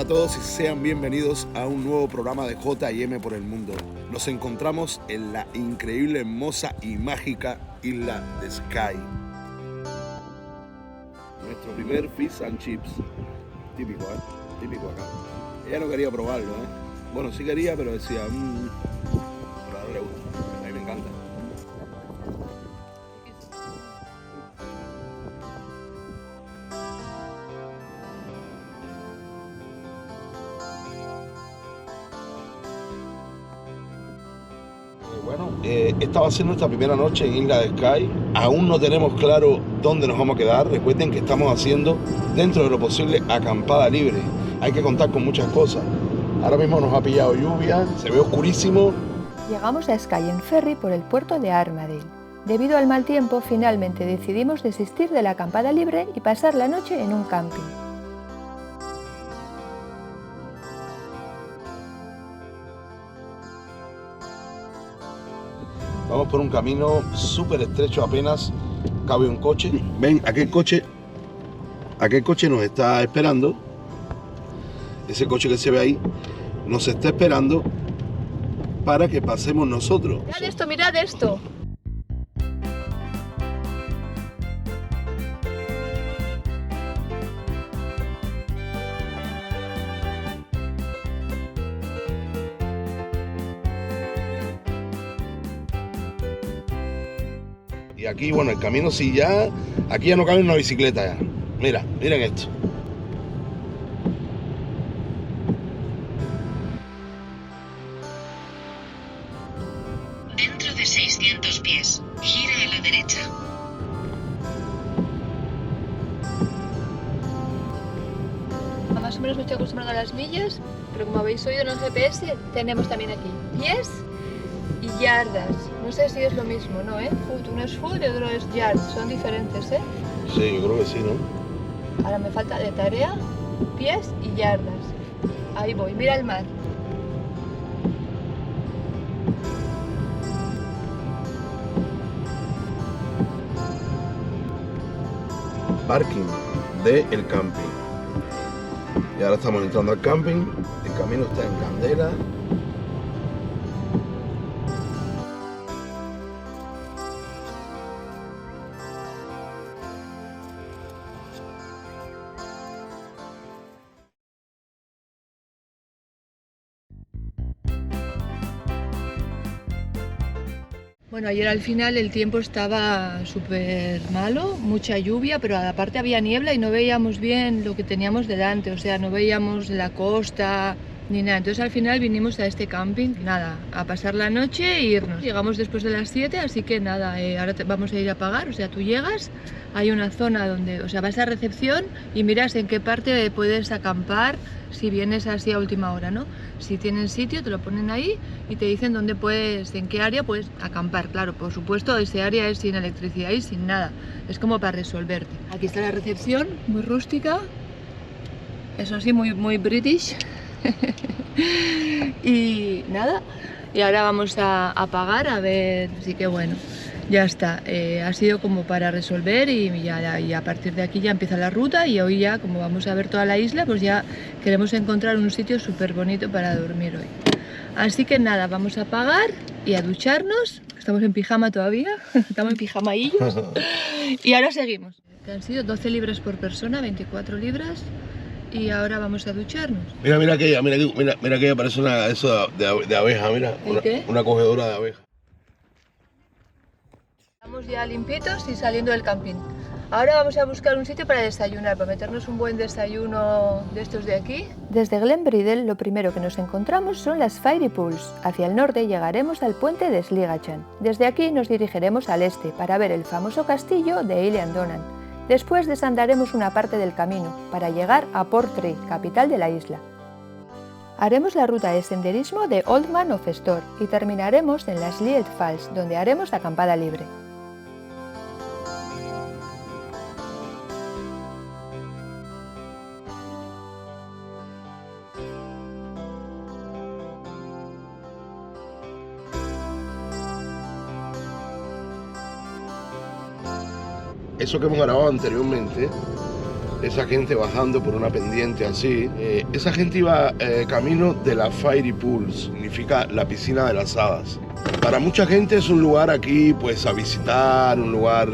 Hola a todos y sean bienvenidos a un nuevo programa de J&M por el mundo. Nos encontramos en la increíble, hermosa y mágica isla de Skye. Nuestro primer fish and chips. Típico, típico acá. Ella no quería probarlo, Bueno, sí quería, pero decía, pero a no le gusta. A mí me encanta. Esta va a ser nuestra primera noche en Isla de Skye. Aún no tenemos claro dónde nos vamos a quedar. Recuerden que estamos haciendo, dentro de lo posible, acampada libre. Hay que contar con muchas cosas. Ahora mismo nos ha pillado lluvia, se ve oscurísimo. Llegamos a Skye en ferry por el puerto de Armadale. Debido al mal tiempo, finalmente decidimos desistir de la acampada libre y pasar la noche en un camping. Vamos por un camino súper estrecho, apenas cabe un coche. Ven, aquel coche nos está esperando. Ese coche que se ve ahí nos está esperando para que pasemos nosotros. Mirad esto, mirad esto. Y aquí, bueno, el camino sí ya... Aquí ya no cabe una bicicleta ya. Mira, miren esto. Dentro de 600 pies, gira a la derecha. Más o menos me estoy acostumbrando a las millas, pero como habéis oído en el GPS, tenemos también aquí pies y yardas. No sé si es lo mismo, ¿no? Foot, uno es foot y otro es yards, son diferentes, Sí, yo creo que sí, ¿no? Ahora me falta de tarea pies y yardas. Ahí voy, mira el mar. Parking del camping. Y ahora estamos entrando al camping. El camino está en candela. Bueno, ayer al final el tiempo estaba súper malo, mucha lluvia, pero aparte había niebla y no veíamos bien lo que teníamos delante, o sea, no veíamos la costa ni nada. Entonces al final vinimos a este camping, nada, a pasar la noche e irnos. Llegamos después de las 7, así que nada, ahora vamos a ir a pagar, o sea, tú llegas, hay una zona donde, o sea, vas a recepción y miras en qué parte puedes acampar si vienes así a última hora, ¿no? Si tienen sitio, te lo ponen ahí y te dicen dónde puedes, en qué área puedes acampar. Claro, por supuesto, ese área es sin electricidad y sin nada. Es como para resolverte. Aquí está la recepción, muy rústica. Eso sí, muy british. Y nada, y ahora vamos a pagar, a ver, así que bueno. Ya está, ha sido como para resolver y a partir de aquí ya empieza la ruta y hoy ya, como vamos a ver toda la isla, pues ya queremos encontrar un sitio súper bonito para dormir hoy. Así que nada, vamos a pagar y a ducharnos, estamos en pijama todavía, estamos en pijamaillos y ahora seguimos. Que han sido 12 libras por persona, 24 libras y ahora vamos a ducharnos. Mira aquella parece eso de abeja, mira, una cogedora de abeja. Estamos ya limpitos y saliendo del camping. Ahora vamos a buscar un sitio para desayunar, para meternos un buen desayuno de estos de aquí. Desde Glenbridle lo primero que nos encontramos son las Fairy Pools. Hacia el norte llegaremos al puente de Sligachan. Desde aquí nos dirigiremos al este para ver el famoso castillo de Eilean Donan. Después desandaremos una parte del camino para llegar a Portree, capital de la isla. Haremos la ruta de senderismo de Old Man of Storr y terminaremos en las Lielt Falls, donde haremos acampada libre. Eso que hemos grabado anteriormente esa gente bajando por una pendiente así. Esa gente iba camino de la Fairy Pools, significa la piscina de las hadas. Para mucha gente es un lugar aquí pues a visitar, un lugar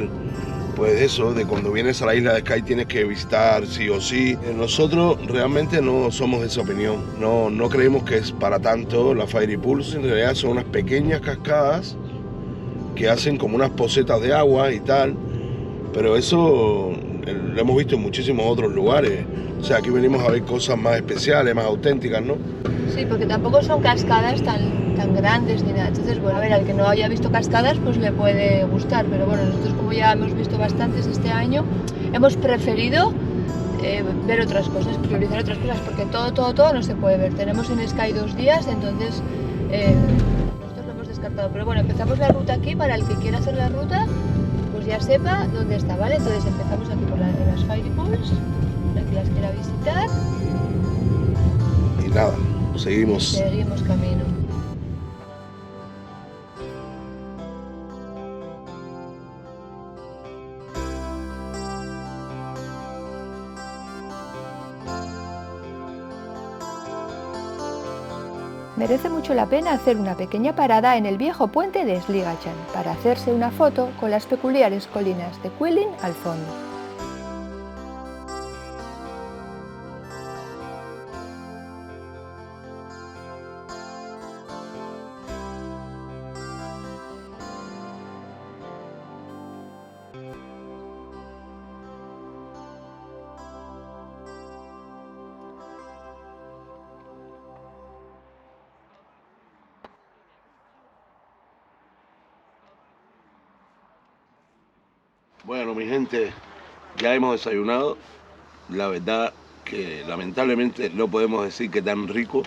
pues eso, de cuando vienes a la isla de Skye tienes que visitar sí o sí. Nosotros realmente no somos de esa opinión, no creemos que es para tanto la Fairy Pools, en realidad son unas pequeñas cascadas que hacen como unas pocetas de agua y tal, pero eso lo hemos visto en muchísimos otros lugares. O sea, aquí venimos a ver cosas más especiales, más auténticas, ¿no? Sí, porque tampoco son cascadas tan grandes ni nada. Entonces, bueno, a ver, al que no haya visto cascadas, pues le puede gustar. Pero bueno, nosotros como ya hemos visto bastantes este año, hemos preferido ver otras cosas, priorizar otras cosas, porque todo no se puede ver. Tenemos en Skye 2 días, entonces nosotros lo hemos descartado. Pero bueno, empezamos la ruta aquí, para el que quiera hacer la ruta, pues ya sepa dónde está, ¿vale? Entonces empezamos aquí por las Fairy Pools, el que las quiera visitar. Y nada, seguimos Camino. Merece mucho la pena hacer una pequeña parada en el viejo puente de Sligachan para hacerse una foto con las peculiares colinas de Quilin al fondo. Bueno, mi gente, ya hemos desayunado. La verdad que lamentablemente no podemos decir que tan rico.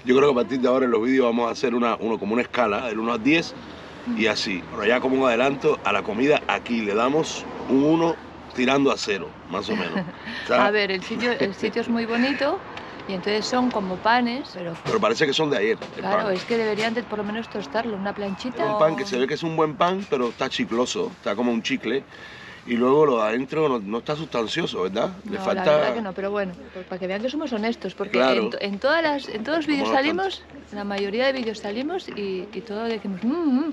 Yo creo que a partir de ahora en los vídeos vamos a hacer como una escala del 1 al 10 y así. Pero ya como un adelanto a la comida, aquí le damos un 1 tirando a 0, más o menos. ¿Sabes? A ver, el sitio es muy bonito. Y entonces son como panes, pero parece que son de ayer. Claro, pan. es que deberían por lo menos tostarlo, una planchita. Es un pan que se ve que es un buen pan, pero está chicloso, está como un chicle. Y luego lo de adentro no está sustancioso, ¿verdad? No, le falta... la verdad que no, pero bueno, para que vean que somos honestos, porque claro. en todos los vídeos salimos, la mayoría de vídeos salimos y todo decimos,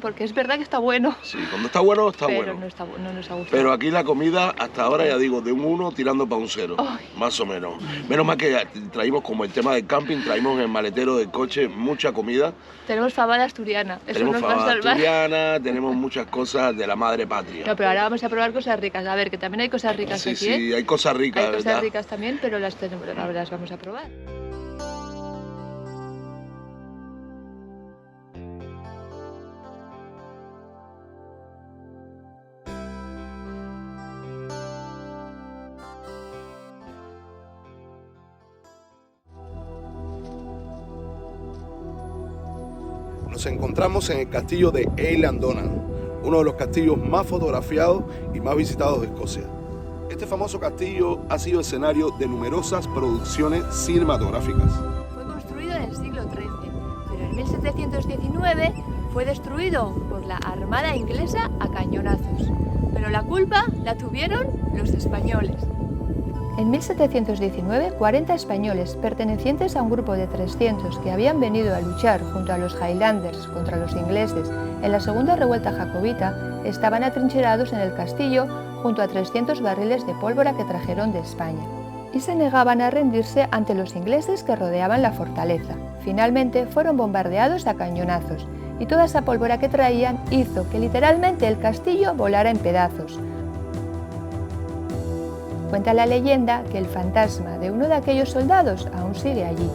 porque es verdad que está bueno. Sí, cuando está bueno, está pero bueno. Pero no nos ha gustado. Pero aquí la comida, hasta ahora ya digo, de un 1 tirando para un 0, más o menos. Menos mal que traímos como el tema del camping, traímos en el maletero del coche mucha comida. Tenemos fabada asturiana, eso tenemos nos va a salvar. Asturiana, tenemos muchas cosas de la madre patria. No, pero ahora vamos a probar cosas ricas. A ver, que también hay cosas ricas sí, aquí, Sí, hay cosas ricas, hay ¿verdad? cosas ricas también, pero las vamos a probar. Nos encontramos en el castillo de Eilean Donan, uno de los castillos más fotografiados y más visitados de Escocia. Este famoso castillo ha sido escenario de numerosas producciones cinematográficas. Fue construido en el siglo XIII, pero en 1719 fue destruido por la Armada inglesa a cañonazos. Pero la culpa la tuvieron los españoles. En 1719, 40 españoles pertenecientes a un grupo de 300 que habían venido a luchar junto a los Highlanders contra los ingleses en la segunda revuelta jacobita estaban atrincherados en el castillo junto a 300 barriles de pólvora que trajeron de España y se negaban a rendirse ante los ingleses que rodeaban la fortaleza. Finalmente fueron bombardeados a cañonazos y toda esa pólvora que traían hizo que literalmente el castillo volara en pedazos. Cuenta la leyenda que el fantasma de uno de aquellos soldados aún sigue allí.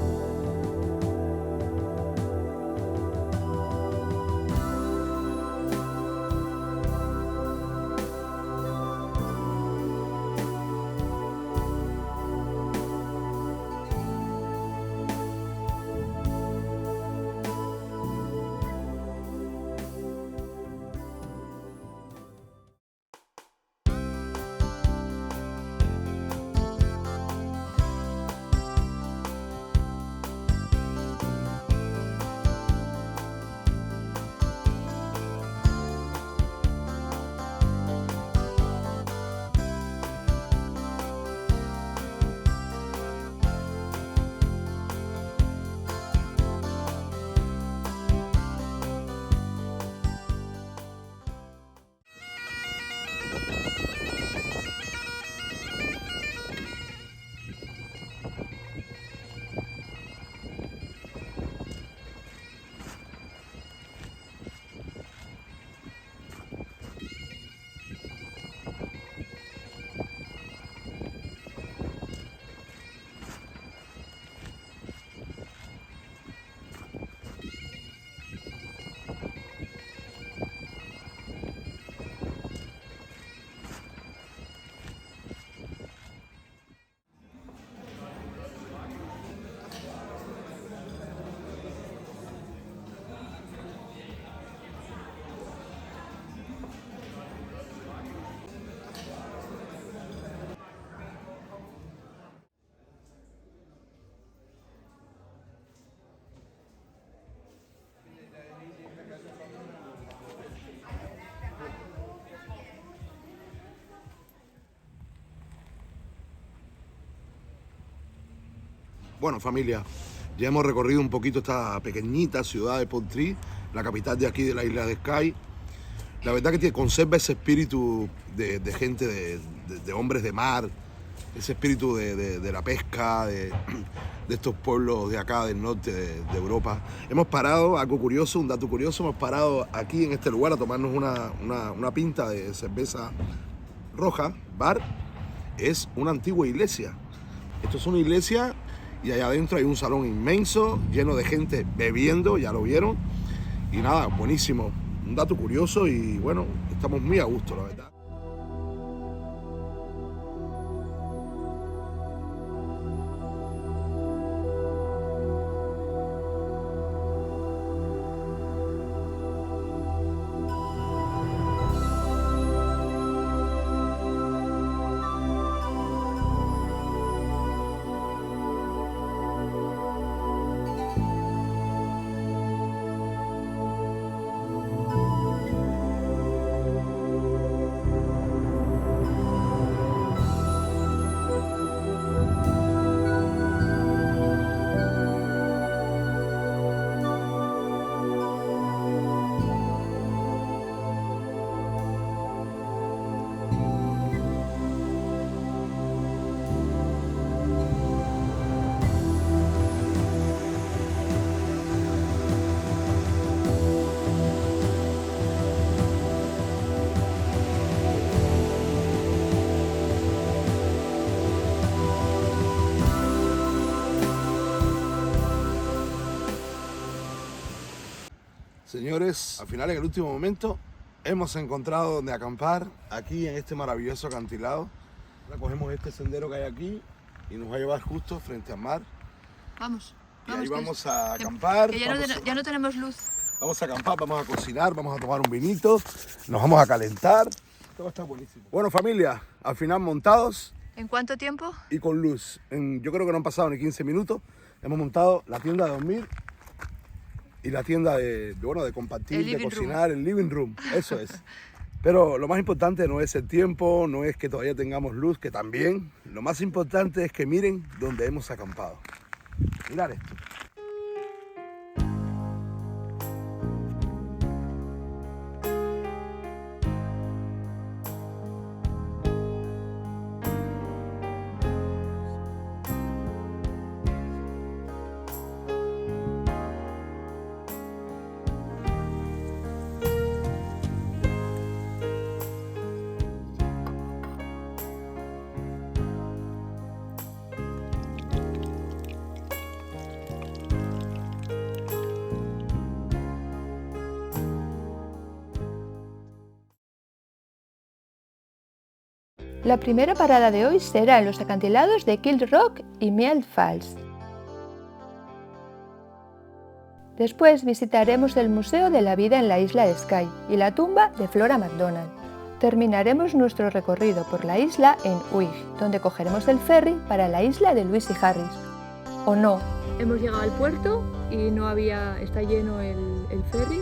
Bueno, familia, ya hemos recorrido un poquito esta pequeñita ciudad de Portree, la capital de aquí de la isla de Skye. La verdad que conserva ese espíritu de gente, de hombres de mar, ese espíritu de la pesca, de estos pueblos de acá del norte de Europa. Hemos parado, algo curioso, un dato curioso, hemos parado aquí en este lugar a tomarnos una pinta de cerveza roja, bar. Es una antigua iglesia. Esto es una iglesia y allá adentro hay un salón inmenso, lleno de gente bebiendo, ya lo vieron. Y nada, buenísimo. Un dato curioso y bueno, estamos muy a gusto, la verdad. Señores, al final en el último momento hemos encontrado donde acampar aquí en este maravilloso acantilado. Ahora cogemos este sendero que hay aquí y nos va a llevar justo frente al mar. Vamos. Y ahí vamos a acampar. Que ya no tenemos luz. Vamos a acampar, vamos a cocinar, vamos a tomar un vinito, nos vamos a calentar. Todo está buenísimo. Bueno, familia, al final montados. ¿En cuánto tiempo? Y con luz. Yo creo que no han pasado ni 15 minutos. Hemos montado la tienda de dormir y la tienda de compartir, de cocinar, el living room, eso es. Pero lo más importante no es el tiempo, no es que todavía tengamos luz, que también. Lo más importante es que miren dónde hemos acampado. Mirad esto. La primera parada de hoy será en los acantilados de Kill Rock y Miel Falls. Después visitaremos el Museo de la Vida en la isla de Skye y la tumba de Flora MacDonald. Terminaremos nuestro recorrido por la isla en Uig, donde cogeremos el ferry para la isla de Lewis y Harris. ¿O no? Hemos llegado al puerto y está lleno el ferry.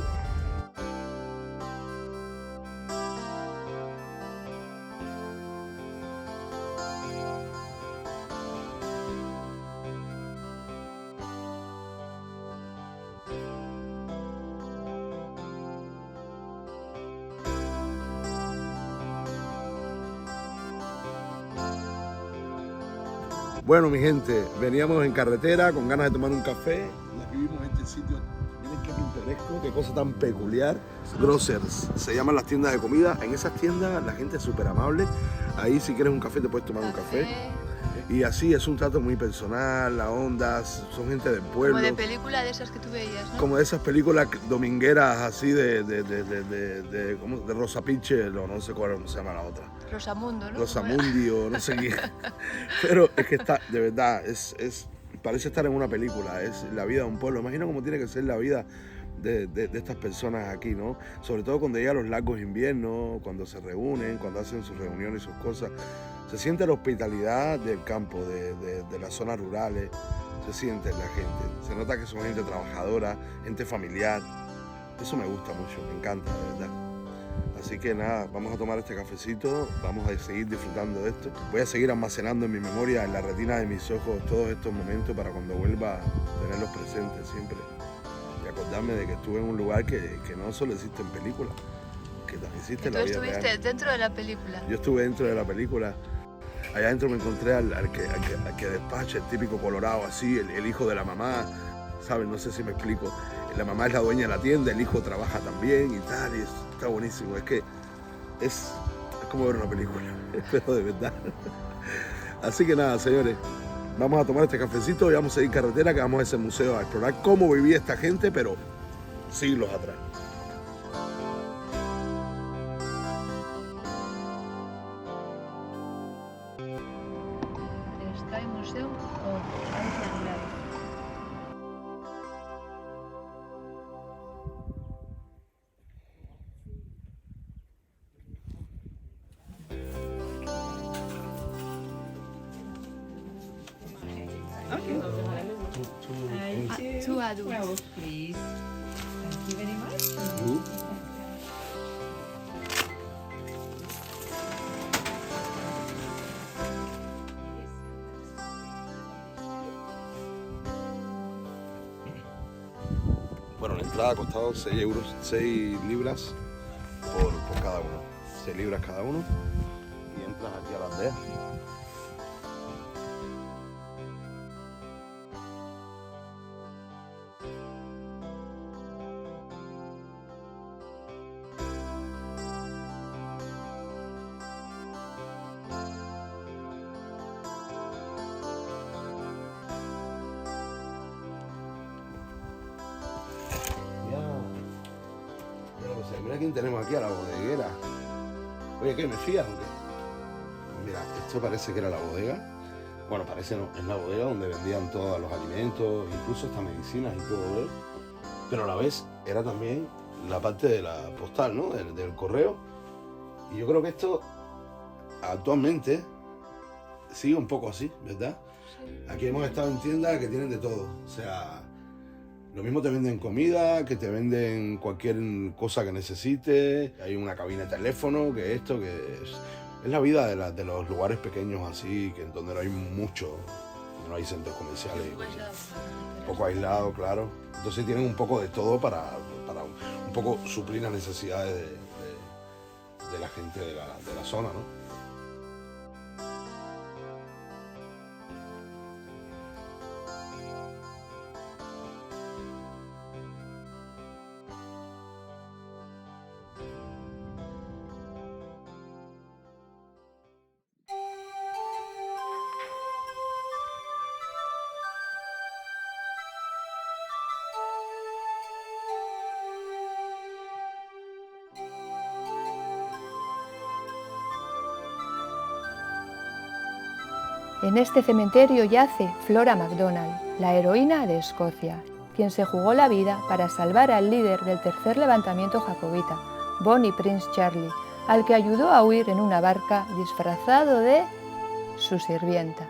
Bueno, mi gente, veníamos en carretera con ganas de tomar un café y aquí vimos este sitio. Miren qué pintoresco, qué cosa tan peculiar. Grocers, se llaman las tiendas de comida. En esas tiendas la gente es súper amable. Ahí si quieres un café te puedes tomar un café. Y así es un trato muy personal, la onda, son gente del pueblo. Como de película de esas que tú veías, ¿no? Como de esas películas domingueras así de Rosa Pichel o no sé cómo se llama la otra. Rosamundo, ¿no? Rosamundi o no sé qué. Pero es que está, de verdad, parece estar en una película, es la vida de un pueblo. Imagina cómo tiene que ser la vida de estas personas aquí, ¿no? Sobre todo cuando llegan los largos inviernos, cuando se reúnen, cuando hacen sus reuniones y sus cosas. Se siente la hospitalidad del campo, de las zonas rurales, se siente la gente. Se nota que son gente trabajadora, gente familiar. Eso me gusta mucho, me encanta, de verdad. Así que nada, vamos a tomar este cafecito, vamos a seguir disfrutando de esto. Voy a seguir almacenando en mi memoria, en la retina de mis ojos, todos estos momentos para cuando vuelva a tenerlos presentes siempre. Y acordarme de que estuve en un lugar que no solo existe en películas, que también existe en la vida real. ¿Tú estuviste dentro de la película? Yo estuve dentro de la película. Allá adentro me encontré al que despacha, el típico colorado así, el hijo de la mamá, ¿sabes? No sé si me explico. La mamá es la dueña de la tienda, el hijo trabaja también y tal, y está buenísimo. Es que es como ver una película, pero de verdad. Así que nada, señores, vamos a tomar este cafecito y vamos a seguir carretera, que vamos a ese museo a explorar cómo vivía esta gente, pero siglos atrás. Sky Museum of Island Life. Two adults. 12, please. Thank you very much. Bueno, la entrada ha costado 6 euros, 6 libras por cada uno. 6 libras cada uno. Y entras aquí a la aldea. Mira quién tenemos aquí, a la bodeguera. Oye, ¿qué? ¿Me fías o qué? Mira, esto parece que era la bodega. Bueno, parece no, es la bodega donde vendían todos los alimentos, incluso hasta medicinas y todo, ¿eh? Pero a la vez era también la parte de la postal, ¿no? Del correo. Y yo creo que esto actualmente sigue un poco así, ¿verdad? Aquí hemos estado en tiendas que tienen de todo. O sea, lo mismo te venden comida, que te venden cualquier cosa que necesites. Hay una cabina de teléfono, que esto, que es la vida de los lugares pequeños así, que donde no hay mucho, no hay centros comerciales. Un poco aislado, claro. Entonces tienen un poco de todo para un poco suplir las necesidades de la gente de la zona, ¿no? En este cementerio yace Flora MacDonald, la heroína de Escocia, quien se jugó la vida para salvar al líder del tercer levantamiento jacobita, Bonnie Prince Charlie, al que ayudó a huir en una barca disfrazado de su sirvienta.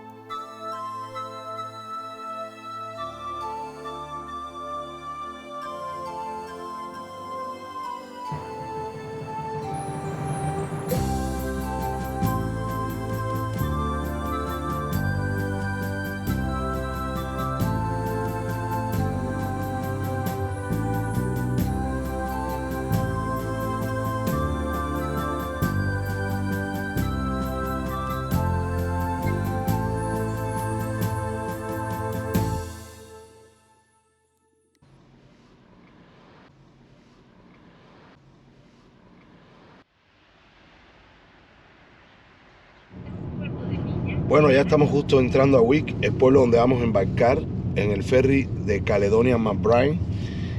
Bueno, ya estamos justo entrando a Wick, el pueblo donde vamos a embarcar en el ferry de Caledonia McBride,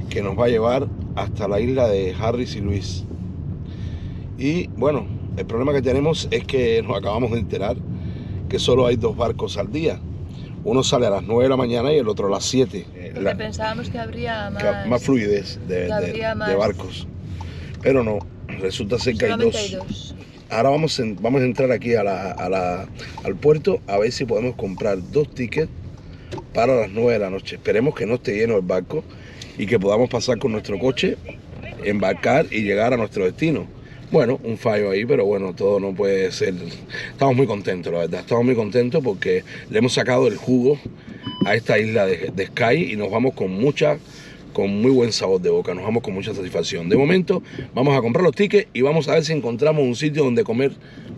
que nos va a llevar hasta la isla de Harris y Louise. Y bueno, el problema que tenemos es que nos acabamos de enterar que solo hay 2 barcos al día. Uno sale a las 9 de la mañana y el otro a las 7. Porque pensábamos que habría más fluidez de barcos. Pero no, resulta ser que hay dos. Ahora vamos a entrar aquí al puerto a ver si podemos comprar 2 tickets para las 9 de la noche. Esperemos que no esté lleno el barco y que podamos pasar con nuestro coche, embarcar y llegar a nuestro destino. Bueno, un fallo ahí, pero bueno, todo no puede ser. Estamos muy contentos, la verdad. Estamos muy contentos porque le hemos sacado el jugo a esta isla de Skye y nos vamos con muy buen sabor de boca, nos vamos con mucha satisfacción. De momento, vamos a comprar los tickets y vamos a ver si encontramos un sitio donde comer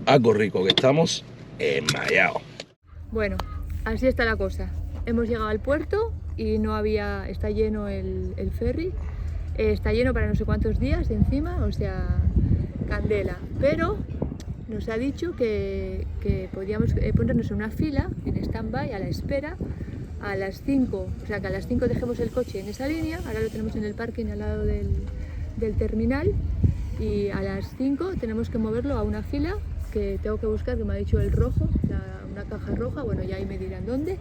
algo rico, que estamos enmayados. Bueno, así está la cosa. Hemos llegado al puerto y está lleno el ferry. Está lleno para no sé cuántos días encima, o sea, candela. Pero nos ha dicho que podíamos ponernos en una fila, en stand-by, a la espera, a las 5. O sea, que a las 5 dejemos el coche en esa línea. Ahora lo tenemos en el parking al lado del terminal. Y a las 5 tenemos que moverlo a una fila que tengo que buscar, que me ha dicho el rojo, una caja roja. Bueno, ya ahí me dirán dónde.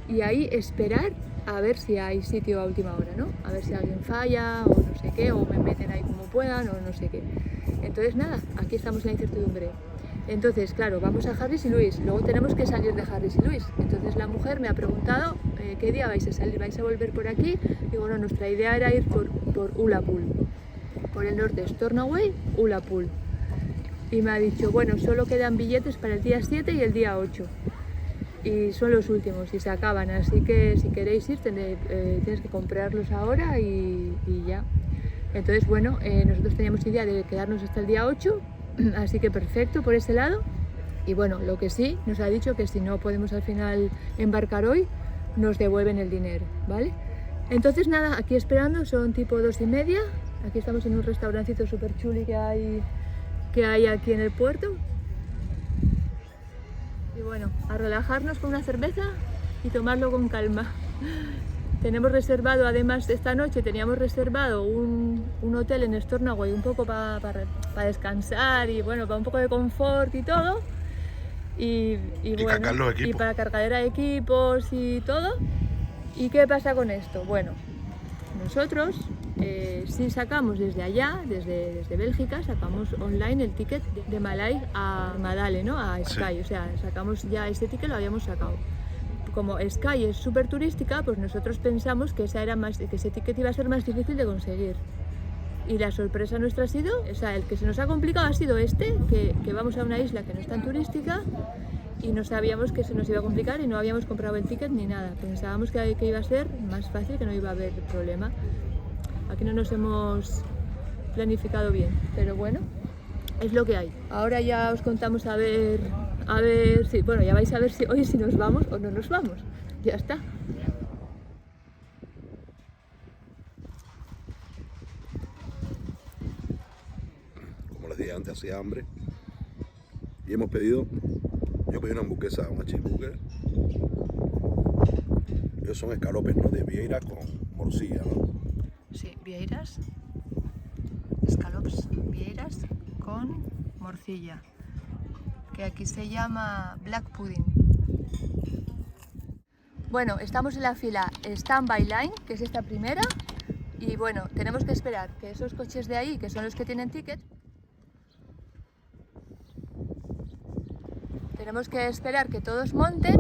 Y ahí esperar a ver si hay sitio a última hora, ¿no? A ver si alguien falla o no sé qué, o me meten ahí como puedan o no sé qué. Entonces nada, aquí estamos en la incertidumbre. Entonces, claro, vamos a Harris y Lewis, luego tenemos que salir de Harris y Lewis. Entonces la mujer me ha preguntado ¿qué día vais a salir? ¿Vais a volver por aquí? Digo, no, nuestra idea era ir por Ullapool. Por el norte, Stornoway, Ullapool. Y me ha dicho, bueno, solo quedan billetes para el día 7 y el día 8. Y son los últimos y se acaban, así que si queréis ir tienes que comprarlos ahora y ya. Entonces, bueno, nosotros teníamos idea de quedarnos hasta el día 8, así que perfecto por ese lado. Y bueno, lo que sí, nos ha dicho que si no podemos al final embarcar hoy, nos devuelven el dinero, ¿vale? Entonces nada, aquí esperando, son tipo 2:30, aquí estamos en un restaurancito súper chuli que hay aquí en el puerto. Y bueno, a relajarnos con una cerveza y tomarlo con calma. Tenemos reservado, además esta noche teníamos reservado un hotel en Stornoway, un poco para descansar y bueno, para un poco de confort y todo. Y bueno, y para cargadera de equipos y todo. ¿Y qué pasa con esto? Bueno, nosotros si sacamos desde allá, desde Bélgica, sacamos online el ticket de Malay a Madale, ¿no? A Skye, sí. O sea, sacamos ya ese ticket, lo habíamos sacado. Como Skye es súper turística, pues nosotros pensamos que ese ticket iba a ser más difícil de conseguir. Y la sorpresa nuestra ha sido, o sea, el que se nos ha complicado ha sido que vamos a una isla que no es tan turística y no sabíamos que se nos iba a complicar y no habíamos comprado el ticket ni nada. Pensábamos que iba a ser más fácil, que no iba a haber problema. Aquí no nos hemos planificado bien, pero bueno, es lo que hay. Ahora ya os contamos a ver si, bueno, ya vais a ver si hoy si nos vamos o no nos vamos. Ya está. Como les dije antes, hacía hambre y yo pedí una hamburguesa, una cheeseburger. Ellos son escalopes, ¿no? De vieira con morcilla, ¿no? Sí, vieiras, escalops, vieiras con morcilla, que aquí se llama black pudding. Bueno, estamos en la fila Standby Line, que es esta primera, y bueno, tenemos que esperar que esos coches de ahí, que son los que tienen ticket, tenemos que esperar que todos monten.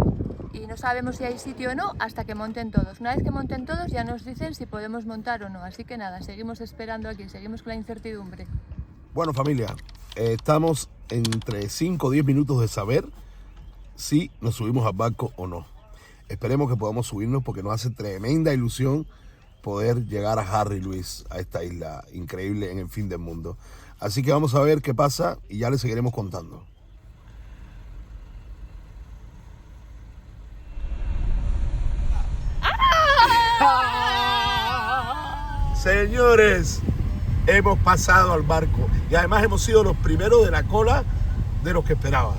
Y no sabemos si hay sitio o no hasta que monten todos. Una vez que monten todos ya nos dicen si podemos montar o no. Así que nada, seguimos esperando aquí, seguimos con la incertidumbre. Bueno, familia, estamos entre 5 o 10 minutos de saber si nos subimos al barco o no. Esperemos que podamos subirnos porque nos hace tremenda ilusión poder llegar a Harry Lewis, a esta isla increíble en el fin del mundo. Así que vamos a ver qué pasa y ya les seguiremos contando. Señores, hemos pasado al barco y además hemos sido los primeros de la cola de los que esperaban.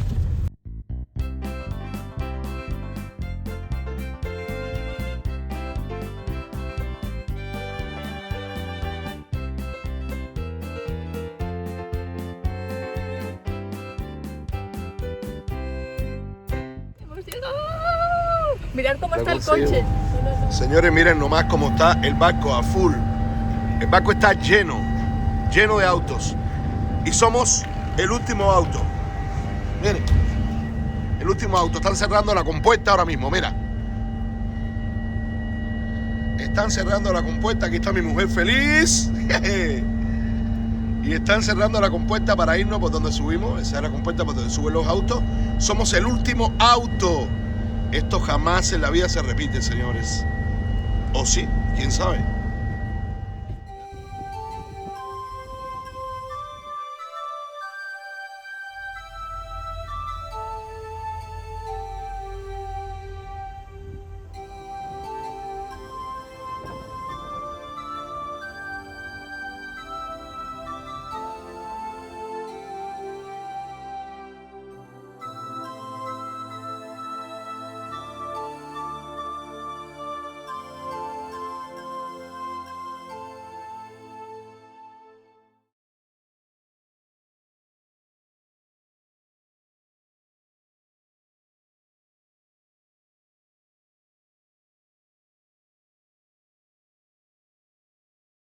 ¡Hemos llegado! Mirad cómo está el coche. Señores, miren nomás cómo está el barco a full. El barco está lleno de autos. Y somos el último auto. Miren, el último auto. Están cerrando la compuerta ahora mismo, mira. Están cerrando la compuerta. Aquí está mi mujer feliz. Y están cerrando la compuerta para irnos por donde subimos. Esa es la compuerta por donde suben los autos. Somos el último auto. Esto jamás en la vida se repite, señores. ¿O sí? ¿Quién sabe?